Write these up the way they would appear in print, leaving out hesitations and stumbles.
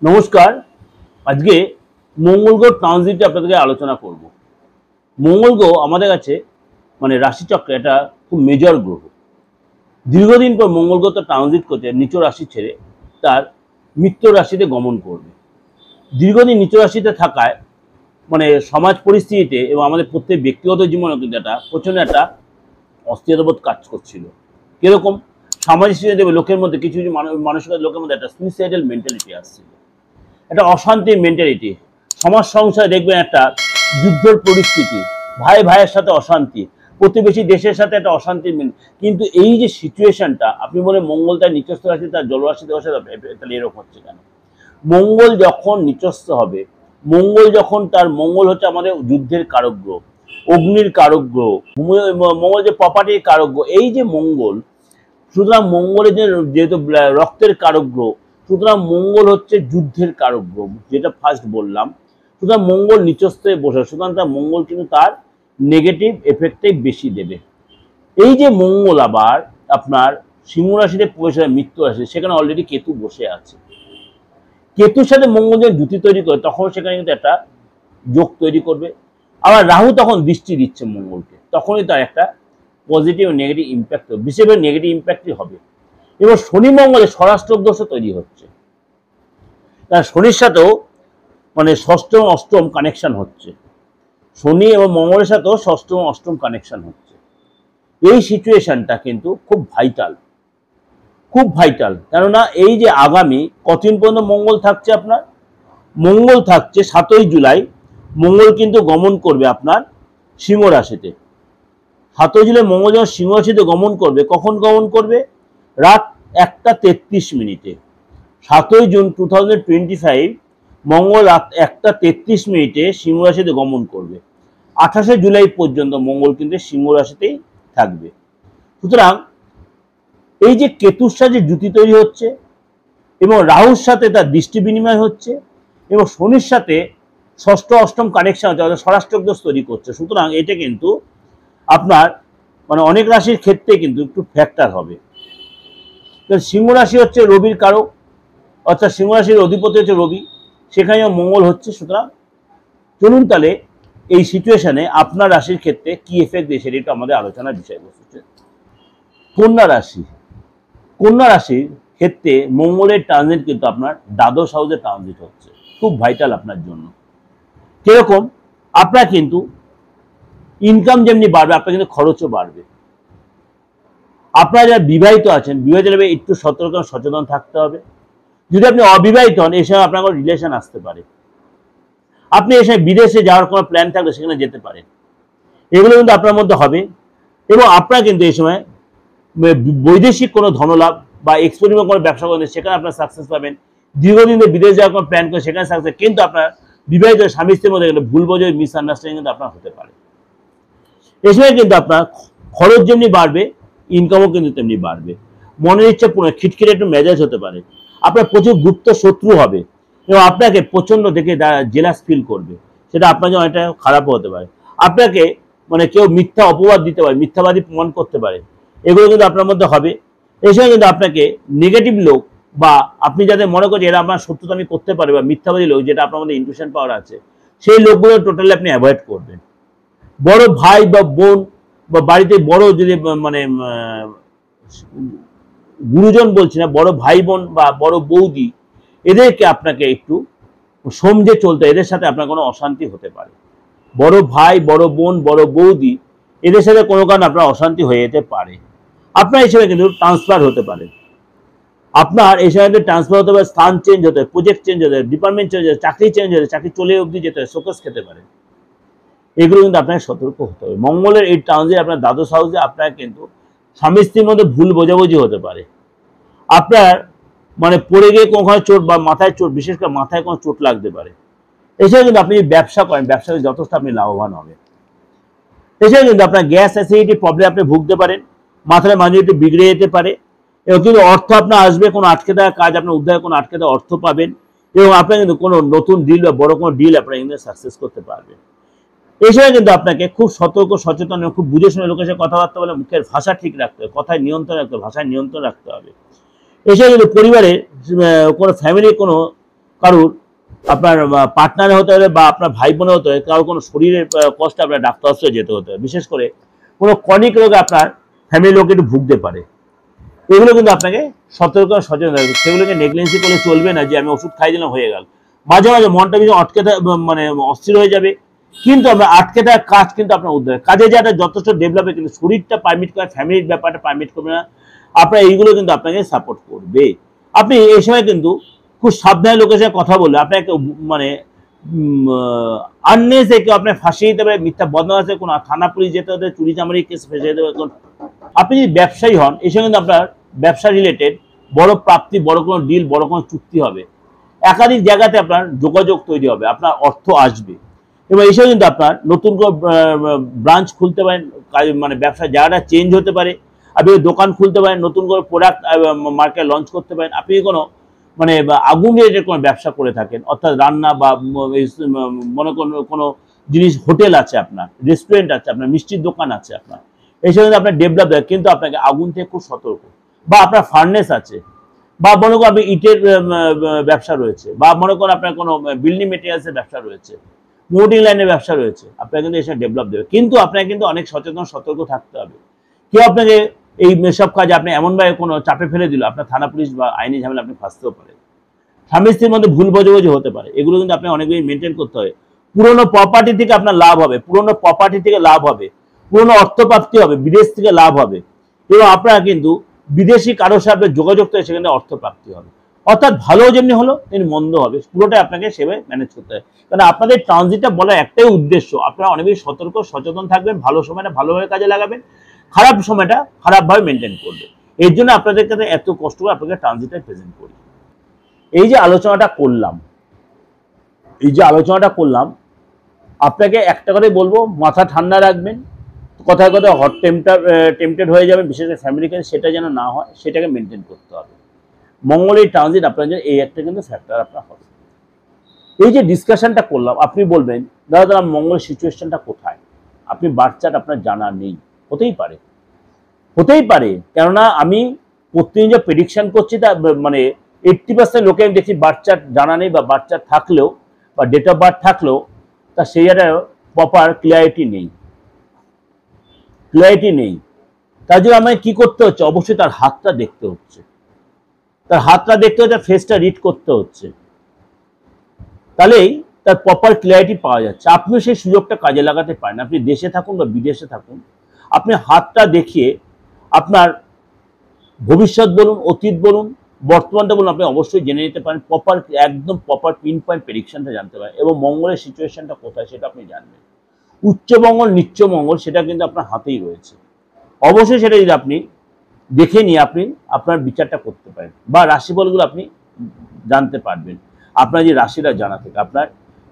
নমস্কার। আজকে মঙ্গল গ্রহ ট্রানজিট আপনাদেরকে আলোচনা করব। মঙ্গল গ্রহ আমাদের কাছে রাশিচক্রে এটা খুব মেজর গ্রহ। দীর্ঘদিন পর মঙ্গল গ্রহ তো ট্রানজিট করছে নিচ রাশি ছেড়ে তার মিত্র রাশিতে গমন করবে। দীর্ঘদিন নিচ রাশিতে থাকায় সমাজ পরিস্থিতিতে এবং আমাদের প্রত্যেক ব্যক্তিগত জীবনে কিন্তু একটা প্রচণ্ড একটা অস্থিরতাবোধ কাজ করছিল। কিরকম? সামাজিক লোকের মধ্যে কিছু কিছু মানসিকতার লোকের মধ্যে একটা সুইসাইডাল মেন্টালিটি আসছিল, একটা অশান্তির মেন্টালিটি। সমাজ সংসারে দেখবেন একটা যুদ্ধের পরিস্থিতি, ভাই ভাইয়ের সাথে অশান্তি, প্রতিবেশী দেশের সাথে একটা অশান্তির কিন্তু এই যে সিচুয়েশনটা আপনি বলে মঙ্গল তার নিচস্থ রাশি তার জলরাশি দেওয়া তাহলে এরকম হচ্ছে কেন? মঙ্গল যখন নিচস্থ হবে, মঙ্গল যখন তার মঙ্গল হচ্ছে আমাদের যুদ্ধের কারক গ্রহ, অগ্নির কারক গ্রহ, মঙ্গল যে প্রপার্টির কারক গ্রহ, এই যে মঙ্গল, সুতরাং মঙ্গলের যেহেতু রক্তের কারক গ্রহ, সুতরাং মঙ্গল হচ্ছে যুদ্ধের কারক গ্রহ, যেটা ফার্স্ট বললাম। সুতরাং মঙ্গল নিচস্থে বসে, সুতরাং তার মঙ্গল কিন্তু তার নেগেটিভ এফেক্টটাই বেশি দেবে। এই যে মঙ্গল আবার আপনার সিংহ রাশিতে প্রবেশ হয় মিত্র রাশি, সেখানে অলরেডি কেতু বসে আছে। কেতুর সাথে মঙ্গল যখন জুতি তৈরি করে তখন সেখানে কিন্তু একটা যোগ তৈরি করবে। আবার রাহু তখন দৃষ্টি দিচ্ছে মঙ্গলকে, তখনই তার একটা পজিটিভ ও নেগেটিভ ইম্প্যাক্ট, বিশেষ করে নেগেটিভ ইম্প্যাক্টই হবে। এবং শনি মঙ্গলে স্বরাষ্ট্রক দোষও তৈরি হচ্ছে, তার শনির সাথেও ষষ্ঠম অষ্টম কানেকশন হচ্ছে, শনি এবং মঙ্গলের সাথেও ষষ্ঠম অষ্টম কানেকশন হচ্ছে। এই সিচুয়েশনটা কিন্তু খুব ভাইটাল, খুব ভাইটাল। কেননা এই যে আগামী কতদিন পর্যন্ত মঙ্গল থাকছে, আপনার মঙ্গল থাকছে 7ই জুলাই। মঙ্গল কিন্তু গমন করবে আপনার সিংহ রাশিতে। 7ই জুলাই মঙ্গল যখন সিংহ রাশিতে গমন করবে, কখন গমন করবে? রাত 1টা 33 মিনিটে। 7ই জুন 2025 মঙ্গল রাত 1টা 33 মিনিটে সিংহ রাশিতে গমন করবে। 28শে জুলাই পর্যন্ত মঙ্গল কিন্তু সিংহ রাশিতেই থাকবে। সুতরাং এই যে কেতুর সাথে জুতি তৈরি হচ্ছে এবং রাহুর সাথে তার দৃষ্টি বিনিময় হচ্ছে এবং শনির সাথে ষষ্ঠ অষ্টম কানেকশন হচ্ছে, অর্থাৎ স্বরাষ্ট্রক দোষ তৈরি করছে। সুতরাং এটা কিন্তু আপনার অনেক রাশির ক্ষেত্রে কিন্তু একটু ফ্যাক্টর হবে। সিংহ রাশি হচ্ছে রবির কারক, অর্থাৎ সিংহ রাশির অধিপতি হচ্ছে রবি, সেখানে মঙ্গল হচ্ছে। সুতরাং চলুন তাহলে এই সিচুয়েশনে আপনার রাশির ক্ষেত্রে কি এফেক্ট দিয়ে সেটা একটু আমাদের আলোচনার বিষয়বস্তু। কন্যা রাশি, কন্যা রাশির ক্ষেত্রে মঙ্গলের ট্রানজিট কিন্তু আপনার দ্বাদশ হাউসে ট্রানজিট হচ্ছে, খুব ভাইটাল আপনার জন্য। কিরকম? আপনার কিন্তু ইনকাম যেমনি বাড়বে, আপনার কিন্তু খরচও বাড়বে। আপনারা যারা বিবাহিত আছেন, বিবাহিত হবে একটু সতর্ক সচেতন থাকতে হবে। যদি আপনি অবিবাহিত হন, এই সময় আপনার কোনো রিলেশন আসতে পারে, আপনি এই সময় বিদেশে যাওয়ার কোনো প্ল্যান থাকলে সেখানে যেতে পারেন, এগুলো কিন্তু আপনার মধ্যে হবে। এবং আপনারা কিন্তু এই সময় বৈদেশিক কোনো ধনলাভ বা এক্সপোর্টিং কোনো ব্যবসা করেন, সেখানে আপনার সাকসেস পাবেন। দীর্ঘদিন বিদেশ যাওয়ার কোনো প্ল্যান করে সেখানে সাকসেস, কিন্তু আপনার বিবাহিত স্বামী স্ত্রীর মধ্যে গেলে ভুল বোঝে মিসআন্ডারস্ট্যান্ডিং কিন্তু আপনার হতে পারে। এই সময় কিন্তু আপনার খরচ যেমনি বাড়বে, ইনকামও কিন্তু তেমনি বাড়বে। মনের ইচ্ছা পুরো খিটখিটে একটু মেজাজ হতে পারে, আপনার প্রচুর গুপ্ত শত্রু হবে এবং আপনাকে প্রচন্ড দেখে জেলাস ফিল করবে, সেটা আপনার জন্য অনেকটা খারাপও হতে পারে। আপনাকে কেউ মিথ্যা অপবাদ দিতে পারে, মিথ্যাবাদী প্রমাণ করতে পারে, এগুলো কিন্তু আপনার মধ্যে হবে। এই সময় কিন্তু আপনাকে নেগেটিভ লোক বা আপনি যাদের মনে করছেন এরা আপনার শত্রুতা আমি করতে পারে বা মিথ্যাবাদী লোক, যেটা আপনার মধ্যে ইনটিউশন পাওয়ার আছে, সেই লোকগুলো টোটালি আপনি অ্যাভয়েড করবেন। বড় ভাই বা বোন বা বাড়িতে বড় যদি গুরুজন বলছি না, বড় ভাই বোন বা বড় বৌদি, এদেরকে আপনাকে একটু সমঝে চলতে, এদের সাথে আপনার কোনো অশান্তি হতে পারে। বড় ভাই, বড় বোন, বড় বৌদি, এদের সাথে কোনো কারণে আপনার অশান্তি হয়ে যেতে পারে। আপনার এই সময় কিন্তু ট্রান্সফার হতে পারে, আপনার এই সময় ট্রান্সফার হতে পারে, স্থান চেঞ্জ হতে পারে, প্রজেক্ট চেঞ্জ হতে পারে, ডিপার্টমেন্ট চেঞ্জ হতে পারে, চাকরি চেঞ্জ হতে পারে, চাকরি চলে অবধি যেতে পারে, শোকস খেতে পারে। এগুলো কিন্তু আপনাকে সতর্ক হতে হবে। মঙ্গলের এই ট্রানজিট আপনার দ্বাদশ হাউসে, আপনার কিন্তু স্বামী স্ত্রীর মধ্যে ভুল বোঝাবুঝি হতে পারে। আপনার পড়ে গিয়ে কোনোখানে চোট বা মাথায় চোট, বিশেষ করে মাথায় কোনো চোট লাগতে পারে। এছাড়া কিন্তু আপনি ব্যবসা করেন, ব্যবসায় যথেষ্ট আপনি লাভবান হবেন। এছাড়া কিন্তু আপনার গ্যাস অ্যাসিডিটি প্রবলেম আপনি ভুগতে পারেন, মাথায় মাঝে একটু বিগড়ে যেতে পারে। এবং কিন্তু অর্থ আপনার আসবে, কোনো আটকে দেওয়া কাজ আপনার উদ্ধার, কোনো আটকে দেওয়া অর্থ পাবেন এবং আপনার কিন্তু কোনো নতুন ডিল বা বড় কোনো ডিল আপনারা কিন্তু সাকসেস করতে পারবেন। এই সময় কিন্তু আপনাকে খুব সতর্ক সচেতন এবং খুব বুঝে শুনে লোকের সাথে কথাবার্তা বলে মুখের ভাষা ঠিক রাখতে হবে, কথায় নিয়ন্ত্রণ রাখতে হবে, ভাষায় নিয়ন্ত্রণ রাখতে হবে। এই সময় কিন্তু পরিবারের কোনো ফ্যামিলির কোনো কারুর আপনার পার্টনারে হতে হবে বা আপনার ভাই বোনে হতে হবে, কারোর কোনো শরীরের কষ্টে আপনার ডাক্তার হসপিটালে যেতে হতে হবে, বিশেষ করে কোনো ক্রনিক রোগে আপনার ফ্যামিলির লোক একটু ভুগতে পারে। এগুলো কিন্তু আপনাকে সতর্ক সচেতন থাকবে, সেগুলোকে নেগলেন্সি করলে চলবে না যে আমি ওষুধ খাই দিলাম হয়ে গেল। মাঝে মাঝে মনটা কিছু আটকে মানে অস্থির হয়ে যাবে, কিন্তু আমরা আটকে থাকা কাজ কিন্তু আপনার উদ্ধার কাজে যাটা যথেষ্ট ডেভেলপে, কিন্তু শরীরটা পারমিট করে, ফ্যামিলির ব্যাপারটা পারমিট করবে না, আপনার এইগুলো কিন্তু আপনাকে সাপোর্ট করবে। আপনি এই সময় কিন্তু খুব সাবধানে লোকের সাথে কথা বললে আপনাকে মানে আননেসে কেউ আপনার ফাঁসিয়ে দিতে পারে, মিথ্যা বদনাম আছে, কোনো থানা পুলিশ যেতে হতে, চুরি চামারি কেস ফেসে যেতে পারে। আপনি যদি ব্যবসায়ী হন, এই সময় কিন্তু আপনার ব্যবসা রিলেটেড বড় প্রাপ্তি, বড় কোনো ডিল, বড় কোনো চুক্তি হবে, একাধিক জায়গাতে আপনার যোগাযোগ তৈরি হবে, আপনার অর্থ আসবে। এবং এই সময় কিন্তু আপনার নতুন কোনো ব্রাঞ্চ খুলতে পারেন, মানে ব্যবসার জায়গাটা চেঞ্জ হতে পারে, আপনি দোকান খুলতে পারেন, নতুন করে প্রোডাক্ট মার্কেট লঞ্চ করতে পারেন। আপনি কোনো মানে আগুন রিলেটেড কোনো ব্যবসা করে থাকেন, অর্থাৎ রান্না বা মনে কোনো জিনিস, হোটেল আছে আপনার, রেস্টুরেন্ট আছে আপনার, মিষ্টির দোকান আছে আপনার, এই সময় আপনার ডেভেলপ দেয়, কিন্তু আপনাকে আগুন থেকে খুব সতর্ক। বা আপনার ফার্নেস আছে, বা মনে করুন আপনি ইটের ব্যবসা রয়েছে, বা মনে করুন আপনার কোনো বিল্ডিং মেটেরিয়ালসের ব্যবসা রয়েছে, মোটিং লাইনের ব্যবসা রয়েছে, আপনাকে কিন্তু এসব ডেভেলপ দেবে। কিন্তু আপনাকে কিন্তু অনেক সচেতন সতর্ক থাকতে হবে। কেউ আপনাকে এই সব কাজে আপনি এমনভাবে কোনো চাপে ফেলে দিল, আপনার থানা পুলিশ বা আইনি ঝামেলা আপনি ফাঁসতেও পারে, স্বামী স্ত্রীর মধ্যে ভুল বোঝাবুঝি হতে পারে। এগুলো কিন্তু আপনি অনেকগুলি মেনটেন করতে হবে। পুরোনো প্রপার্টি থেকে আপনার লাভ হবে, পুরোনো প্রপার্টি থেকে লাভ হবে, পুরোনো অর্থপ্রাপ্তি হবে, বিদেশ থেকে লাভ হবে, এবং আপনারা কিন্তু বিদেশি কারোর সাথে যোগাযোগ করে সেখানে অর্থপ্রাপ্তি হবে। অর্থাৎ ভালো যেমনি হলো তেমনি মন্দ হবে, পুরোটাই আপনাকে সেভাবে ম্যানেজ করতে হবে। কারণ আপনাদের ট্রানজিটটা বলার একটাই উদ্দেশ্য, আপনারা অনেক বেশি সতর্ক সচেতন থাকবেন, ভালো সময়টা ভালোভাবে কাজে লাগাবেন, খারাপ সময়টা খারাপভাবে মেনটেন করবেন। এর জন্য আপনাদের কাছে এত কষ্ট করে আপনাকে ট্রানজিটটা প্রেজেন্ট করি। এই যে আলোচনাটা করলাম, আপনাকে একটা করে বলবো, মাথা ঠান্ডা রাখবেন, কথায় কথায় হট টেম্পটেড হয়ে যাবে, বিশেষ করে ফ্যামিলি কাছে, সেটা যেন না হয়, সেটাকে মেনটেন করতে হবে। মঙ্গলের ট্রানজিট আপনার জন্য এই একটা কিন্তু ফ্যাক্টর আপনার হবে। এই যে ডিসকাশনটা করলাম, আপনি বলবেন দাদা মঙ্গলের সিচুয়েশনটা কোথায়, আপনি বার্থ চার্ট আপনার জানা নেই, হতেই পারে, কেননা আমি প্রতিদিন যে প্রেডিকশন করছি তা মানে 80% লোকে আমি দেখছি বার্থ চার্ট জানা নেই, বা বার্থ চার্ট থাকলেও বা ডেট অফ বার্থ থাকলেও তা সেই একটা প্রপার ক্লিয়ারিটি নেই। তার জন্য আমায় কি করতে হচ্ছে, অবশ্যই তার হাতটা দেখতে হচ্ছে, ফেসটা রিড করতে হচ্ছে, তাহলেই তার প্রপার ক্লিয়ারিটি পাওয়া যাচ্ছে। আপনিও সেই সুযোগটা কাজে লাগাতে পারেন, আপনি দেশে থাকুন বা বিদেশে থাকুন, আপনি হাতটা দেখিয়ে আপনার ভবিষ্যৎ বলুন, অতীত বলুন, বর্তমানটা বলুন, আপনি অবশ্যই জেনে নিতে পারেন, একদম প্রপার পিন পয়েন্ট প্রেডিকশনটা জানতে পারেন, এবং মঙ্গলের সিচুয়েশনটা কোথায় সেটা আপনি জানবেন। উচ্চমঙ্গল নিচ্চমঙ্গল সেটা কিন্তু আপনার হাতেই রয়েছে, অবশ্যই সেটা যদি আপনি দেখে নিয়ে আপনি আপনার বিচারটা করতে পারেন, বা রাশিফলগুলো আপনি জানতে পারবেন। আপনার যে রাশিটা জানা থেকে, আপনার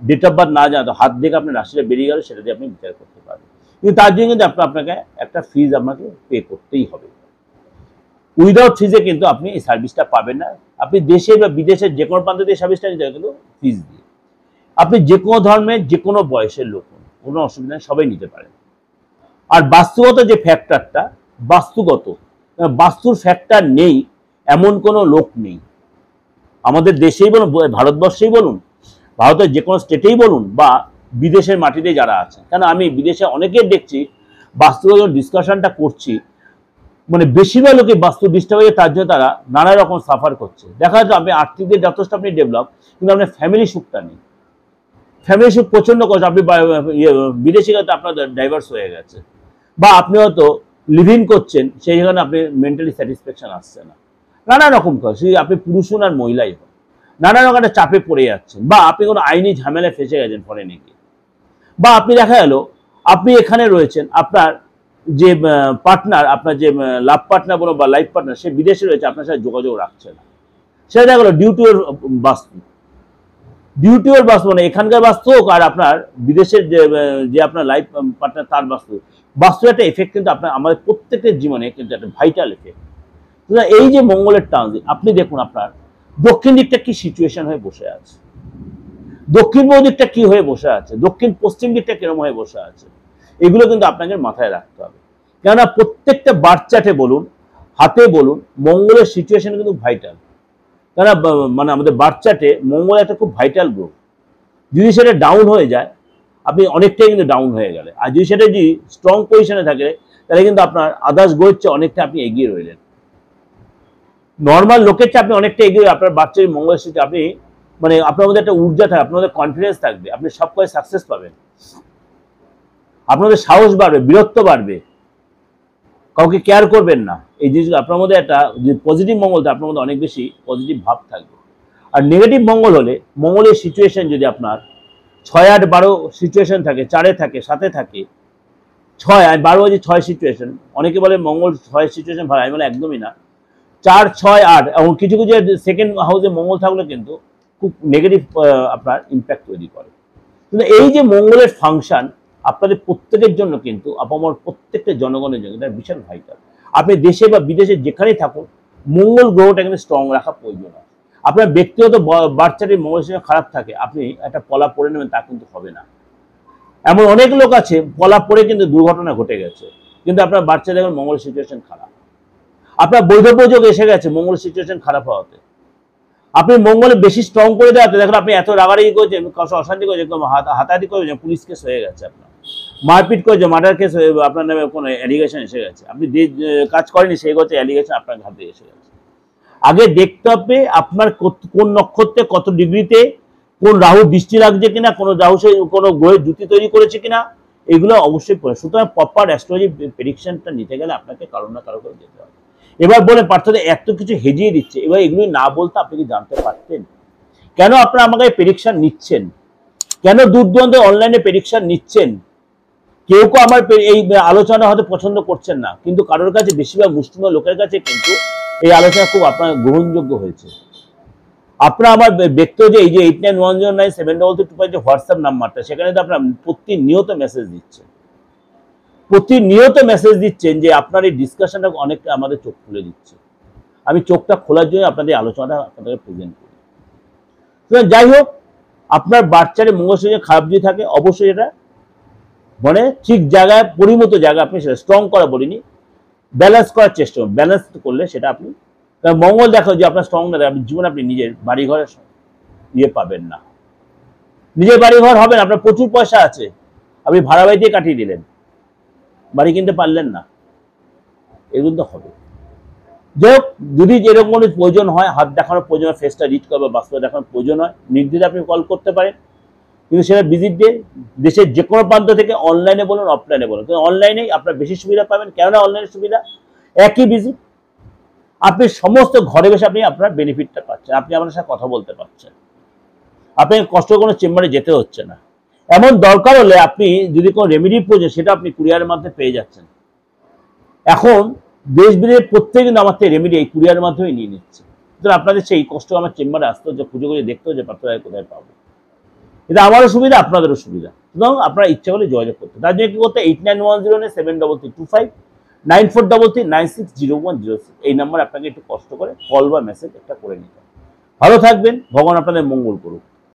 ডেট অফ বার্থ না জানা, হাত দেখে আপনার রাশিটা বেরিয়ে গেল, সেটা দিয়ে আপনি বিচার করতে পারবেন। কিন্তু তার জন্য কিন্তু আপনাকে একটা ফিজ আপনাকে পে করতেই হবে। উইদাউট ফিজে কিন্তু আপনি এই সার্ভিসটা পাবেন না। আপনি দেশে বা বিদেশের যে কোনো প্রান্ত দিয়ে সার্ভিসটা নিতে হবে, কিন্তু ফিজ দিয়ে। আপনি যে কোনো ধর্মের যে কোনো বয়সের লোক, কোনো অসুবিধা নেই, সবাই নিতে পারেন। আর বাস্তুগত যে ফ্যাক্টরটা, বাস্তুর ফ্যাক্টর নেই এমন কোনো লোক নেই, আমাদের দেশেই বলুন, ভারতবর্ষেই বলুন, ভারতের যে কোনো স্টেটেই বলুন, বা বিদেশের মাটিতে যারা আছে। কেন আমি বিদেশে অনেকের দেখছি বাস্তুগত ডিসকাশনটা করছি, মানে বেশিরভাগ লোকে বাস্তু ডিস্টার্ব হয়ে, তার জন্য তারা নানা রকম সাফার করছে। দেখা যাচ্ছে আপনি আর্থিক দিক যথেষ্ট আপনি ডেভেলপ, কিন্তু আপনার ফ্যামিলি সুখটা নেই, ফ্যামিলি সুখ প্রচন্ড কষ্ট, আপনি বিদেশি হয়তো আপনার ডাইভার্স হয়ে গেছে, বা আপনি হয়তো লিভিং করছেন, সেই জায়গায় আপনি মেন্টালি স্যাটিসফ্যাকশন আসছে না, নানা রকম কাজ, আপনি পুরুষ হন আর মহিলাই হন, নানা রকম একটা চাপে পড়ে যাচ্ছেন, বা আপনি কোনো আইনি ঝামেলায় ফেসে গেছেন ফরেনে গিয়ে, বা আপনি দেখা গেল আপনি এখানে রয়েছেন, আপনার যে পার্টনার, আপনার যে লাভ পার্টনার বলো বা লাইফ পার্টনার, সে বিদেশে রয়েছে, আপনার সাথে যোগাযোগ রাখছে না, সেটা দেখা গেলো ডিউ টু ওর বাস্তু, মানে এখানকার বাস্তু হোক আর আপনার বিদেশের যে আপনার লাইফ পার্টনার তার বাস্তু একটা এফেক্ট কিন্তু আপনার আমাদের প্রত্যেকের জীবনে কিন্তু একটা ভাইটাল এফেক্ট। এই যে মঙ্গলের ট্রানজিট, আপনি দেখুন আপনার দক্ষিণ দিকটা কি সিচুয়েশন হয়ে বসে আছে, দক্ষিণ পূর্ব দিকটা কি হয়ে বসে আছে, দক্ষিণ পশ্চিম দিকটা কিরকম হয়ে বসে আছে, এগুলো কিন্তু আপনাকে মাথায় রাখতে হবে। কেননা প্রত্যেকটা বার্থ চার্টে বলুন, হাতে বলুন, মঙ্গলের সিচুয়েশন কিন্তু ভাইটাল। কারণ মানে আমাদের বার্থ চার্টে মঙ্গল একটা খুব ভাইটাল গ্রহ। যদি সেটা ডাউন হয়ে যায় আপনি অনেকটাই কিন্তু ডাউন হয়ে গেলে, আর যদি সেটা যদি স্ট্রং পজিশনে থাকে তাহলে কিন্তু আপনার আদার্স গ্রহের চেয়ে অনেকটা আপনি এগিয়ে রইলেন। নর্মাল লোকের চেয়ে আপনি অনেকটা এগিয়ে, আপনার বাচ্চার মঙ্গলের সাথে আপনি মানে আপনার মধ্যে একটা ঊর্জা থাকবে, আপনার মধ্যে কনফিডেন্স থাকবে, আপনি সব কাজে সাকসেস পাবেন, আপনাদের সাহস বাড়বে, বীরত্ব বাড়বে, কাউকে কেয়ার করবেন না। এই জিনিসগুলো আপনার মধ্যে একটা যে পজিটিভ মঙ্গল আপনার মধ্যে অনেক বেশি পজিটিভ ভাব থাকবে। আর নেগেটিভ মঙ্গল হলে মঙ্গলের সিচুয়েশন যদি আপনার 6, 8, 12 সিচুয়েশন থাকে, 4-এ থাকে, 7-এ থাকে, 6 আর 12 আছে 6 সিচুয়েশন, অনেকে বলে মঙ্গল 6 সিচুয়েশন ভালো, আমি বলে একদমই না। 4, 6, 8 এবং কিছু কিছু সেকেন্ড হাউসে মঙ্গল থাকলে কিন্তু খুব নেগেটিভ আপনার ইম্প্যাক্ট তৈরি করে। কিন্তু এই যে মঙ্গলের ফাংশন আপনাদের প্রত্যেকের জন্য কিন্তু আপামর প্রত্যেকটা জনগণের জন্য এটা বিশাল ভাইটাল। আপনি দেশে বা বিদেশে যেখানেই থাকুন মঙ্গল গ্রহটা কিন্তু স্ট্রং রাখা প্রয়োজন। আপনার ব্যক্তিগত বাচ্চাটির মঙ্গলের সঙ্গে খারাপ থাকে, আপনি একটা পলা পড়ে নেবেন তা কিন্তু হবে না। এমন অনেক লোক আছে পলা পড়ে কিন্তু দুর্ঘটনা ঘটে গেছে, কিন্তু আপনার বাচ্চা দেখবেন মঙ্গলের সিচুয়েশন খারাপ। আপনার বৈধব্য যোগ এসে গেছে মঙ্গলের সিচুয়েশন খারাপ হওয়াতে, আপনি মঙ্গলে বেশি স্ট্রং করে দেওয়াতে দেখুন আপনি এত রাগারাগি করেছেন, অশান্তি করেছেন, হাতাহাতি করেছেন, পুলিশ কেস হয়ে গেছে, আপনার মারপিট করেছে, মার্ডার কেস হয়ে আপনার নামে কোনো অ্যালিগেশন এসে গেছে, আপনি যে কাজ করেনি সেই করছে অ্যালিগেশন আপনার ঘাটে এসে গেছে। আগে দেখতে হবে আপনার কোন নক্ষত্রে কত ডিগ্রিতে কোন রাহু দৃষ্টি লাগছে কিনা, কোনো রাহু কোনো গ্রহের জুতি তৈরি করেছে কিনা, এগুলো অবশ্যই পড়ে। সুতরাং প্রপার অ্যাস্ট্রোলজি প্রেডিকশনটা নিতে গেলে আপনাকে কারো না কারো করে যেতে হবে। এবার বলে পার্থক্য এত কিছু হেজিয়ে দিচ্ছে, এবার এগুলি না বলতে আপনি কি জানতে পারতেন কেন আপনারা আমাকে প্রেডিকশন নিচ্ছেন, কেন দূর দূরান্তে অনলাইনে প্রেডিকশন নিচ্ছেন? কেউ কেউ আমার এই আলোচনা হয়তো পছন্দ করছেন না, কিন্তু কারোর কাছে বেশিরভাগ মুসলিম লোকের কাছে কিন্তু এই আলোচনা খুব আপনার গ্রহণযোগ্য হয়েছে। আপনারা আমার ব্যক্তিগত যে এই যে 8910973325 যে হোয়াটসঅ্যাপ নাম্বারটা, সেখানে তো আপনার প্রতিনিয়ত মেসেজ দিচ্ছেন, প্রতিনিয়ত মেসেজ দিচ্ছেন যে আপনার এই ডিসকাশনটা অনেক আমাদের চোখ খুলে দিচ্ছে। আমি চোখটা খোলার জন্য আপনাদের আলোচনাটা আপনাদের প্রেজেন্ট করি। যাই হোক, আপনার বাচ্চারে মঙ্গল সঙ্গে খারাপ যদি থাকে অবশ্যই এটা মানে ঠিক জায়গায় পরিমতো জায়গা আপনি সেটা স্ট্রং করা বলিনি, ব্যালেন্স করার চেষ্টা করুন। ব্যালেন্স করলে সেটা আপনি মঙ্গল দেখো যে আপনার স্ট্রং না, আপনি জীবনে আপনি নিজের বাড়িঘরের ইয়ে পাবেন না, নিজের বাড়িঘর হবে না। আপনার প্রচুর পয়সা আছে, আপনি ভাড়া বাড়ি দিয়ে কাটিয়ে দিলেন, বাড়ি কিনতে পারলেন না, এগুলো তো হবে। যাই হোক, যদি যেরকম কোনো প্রয়োজন হয়, হাত দেখানোর প্রয়োজন, ফেসটা রিড করা বা বাস্তবে দেখানোর প্রয়োজন হয়, নির্দিষ্ট আপনি কল করতে পারেন, কিন্তু সেটা ভিজিট দিয়ে দেশের যে কোনো প্রান্ত থেকে অনলাইনে বলুন অফলাইনে বলুন, কিন্তু অনলাইনেই আপনার বেশি সুবিধা পাবেন। কেননা অনলাইনের সুবিধা একই ভিজিট, আপনি সমস্ত ঘরে বসে আপনি আপনার বেনিফিটটা পাচ্ছেন, আপনি আপনার সাথে কথা বলতে পারছেন, আপনাকে কষ্ট কোনো চেম্বারে যেতে হচ্ছে না। এমন দরকার হলে আপনি যদি কোনো রেমেডি প্রয়োজন সেটা আপনি কুরিয়ারের মাধ্যমে পেয়ে যাচ্ছেন। এখন দেশ বিদেশের প্রত্যেক দিন আমার থেকে রেমেডি এই কুরিয়ারের মাধ্যমে নিয়ে নিচ্ছে, সুতরাং আপনাদের সেই কষ্ট আমার চেম্বারে আসতে হচ্ছে, খুঁজে খুঁজে দেখতে হচ্ছে পাত্ররায় কোথায় পাবো। এটা আমারও সুবিধা, আপনাদেরও সুবিধা, সুতরাং আপনারা ইচ্ছা করলে যোগাযোগ করতে। তার জন্য কি করতে 8910733325 9433960106 এই নাম্বার আপনাকে একটু কষ্ট করে কল বা মেসেজ একটা করে নিতে। ভালো থাকবেন, ভগবান আপনাদের মঙ্গল করুক।